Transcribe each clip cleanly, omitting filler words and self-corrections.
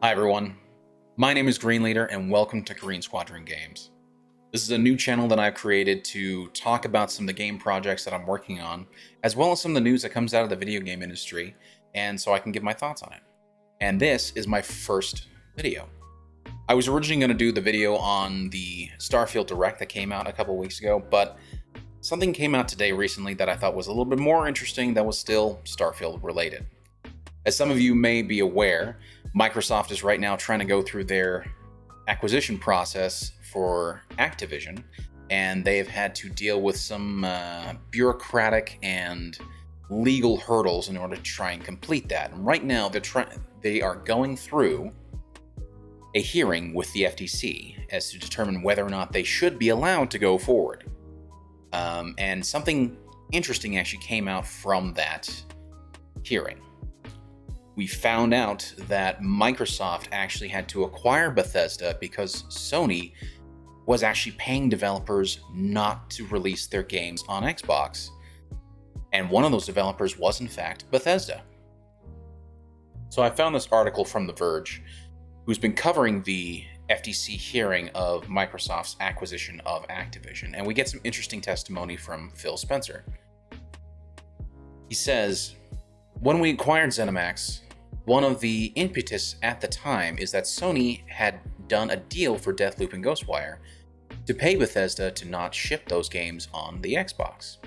Hi everyone, my name is Green Leader and welcome to Green Squadron Games. This is a new channel that I've created to talk about some of the game projects that I'm working on, as well as some of the news that comes out of the video game industry, and so I can give my thoughts on it. And this is my first video. I was originally going to do the video on the Starfield Direct that came out a couple weeks ago, but something came out today recently that I thought was a little bit more interesting that was still Starfield related. As some of you may be aware, Microsoft is right now trying to go through their acquisition process for Activision, and they've had to deal with some bureaucratic and legal hurdles in order to try and complete that. And right now, they are going through a hearing with the FTC as to determine whether or not they should be allowed to go forward. And something interesting actually came out from that hearing. We found out that Microsoft actually had to acquire Bethesda because Sony was actually paying developers not to release their games on Xbox. And one of those developers was in fact Bethesda. So I found this article from The Verge, who's been covering the FTC hearing of Microsoft's acquisition of Activision, and we get some interesting testimony from Phil Spencer. He says, "When we acquired ZeniMax, one of the impetus at the time is that Sony had done a deal for Deathloop and Ghostwire to pay Bethesda to not ship those games on the Xbox.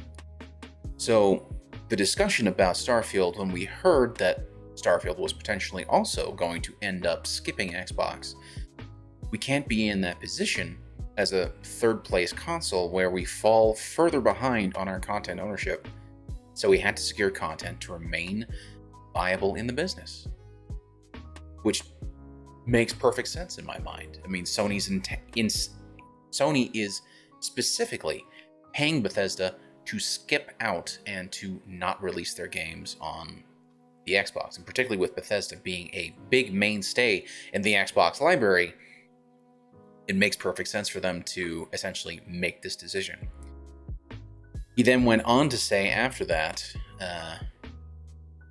So the discussion about Starfield, when we heard that Starfield was potentially also going to end up skipping Xbox, we can't be in that position as a third place console where we fall further behind on our content ownership. So we had to secure content to remain viable in the business," which makes perfect sense in my mind. I mean, Sony is specifically paying Bethesda to skip out and to not release their games on the Xbox, and particularly with Bethesda being a big mainstay in the Xbox library, it makes perfect sense for them to essentially make this decision. He then went on to say after that,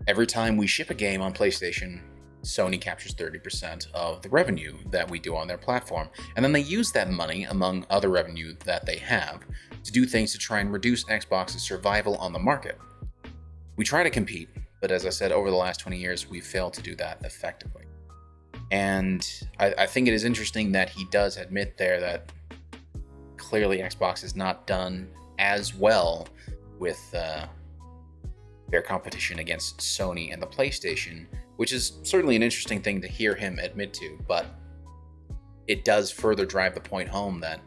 every time we ship a game on PlayStation, Sony captures 30% of the revenue that we do on their platform, and then they use that money, among other revenue that they have, to do things to try and reduce Xbox's survival on the market. We try to compete, but as I said, over the last 20 years, we've failed to do that effectively. And I think it is interesting that he does admit there that clearly Xbox has not done as well with their competition against Sony and the PlayStation, which is certainly an interesting thing to hear him admit to, but it does further drive the point home that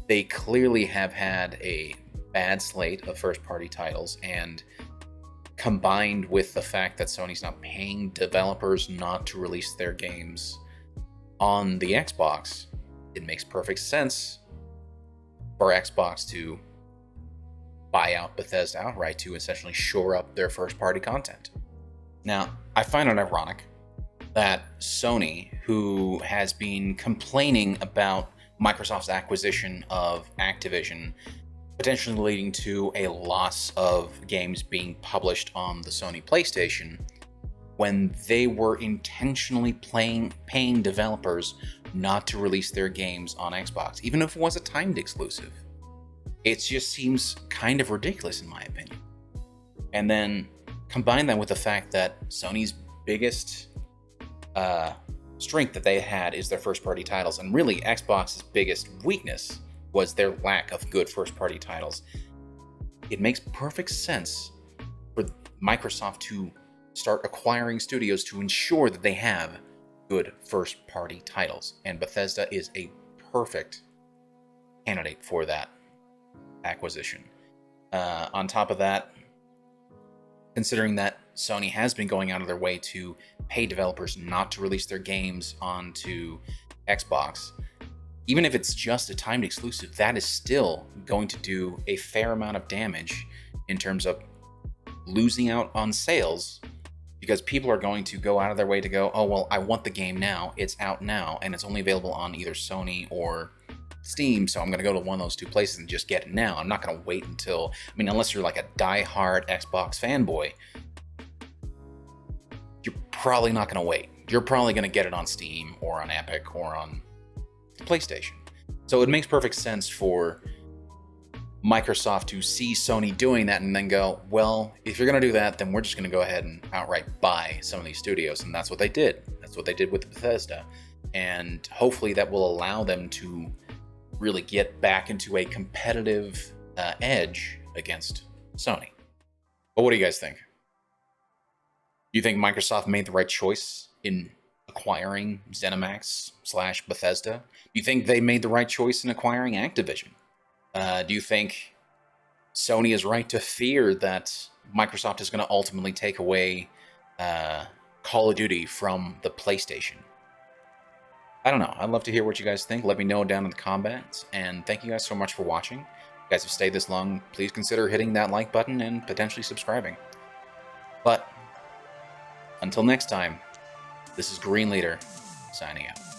they clearly have had a bad slate of first-party titles, and combined with the fact that Sony's not paying developers not to release their games on the Xbox, it makes perfect sense for Xbox to buy out Bethesda outright to essentially shore up their first-party content. Now, I find it ironic that Sony, who has been complaining about Microsoft's acquisition of Activision potentially leading to a loss of games being published on the Sony PlayStation, when they were intentionally paying developers not to release their games on Xbox, even if it was a timed exclusive. It just seems kind of ridiculous in my opinion. And then combine that with the fact that Sony's biggest strength that they had is their first-party titles, and really Xbox's biggest weakness was their lack of good first-party titles. It makes perfect sense for Microsoft to start acquiring studios to ensure that they have good first-party titles, and Bethesda is a perfect candidate for that acquisition. On top of that, considering that Sony has been going out of their way to pay developers not to release their games onto Xbox, even if it's just a timed exclusive, that is still going to do a fair amount of damage in terms of losing out on sales, because people are going to go out of their way to go, oh, well, I want the game now, it's out now, and it's only available on either Sony or Steam, so I'm going to go to one of those two places and just get it now. I'm not going to wait until, unless you're like a die-hard Xbox fanboy, you're probably not going to wait. you're probably going to get it on Steam or on Epic or on PlayStation. So it makes perfect sense for Microsoft to see Sony doing that and then go, well, if you're going to do that, then we're just going to go ahead and outright buy some of these studios. And that's what they did. That's what they did with Bethesda. And hopefully that will allow them to really get back into a competitive edge against Sony. But what do you guys think? Do you think Microsoft made the right choice in acquiring ZeniMax/Bethesda? Do you think they made the right choice in acquiring Activision? Do you think Sony is right to fear that Microsoft is going to ultimately take away Call of Duty from the PlayStation? I don't know. I'd love to hear what you guys think. Let me know down in the comments. And thank you guys so much for watching. If you guys have stayed this long, please consider hitting that like button and potentially subscribing. But until next time, this is Green Leader, signing out.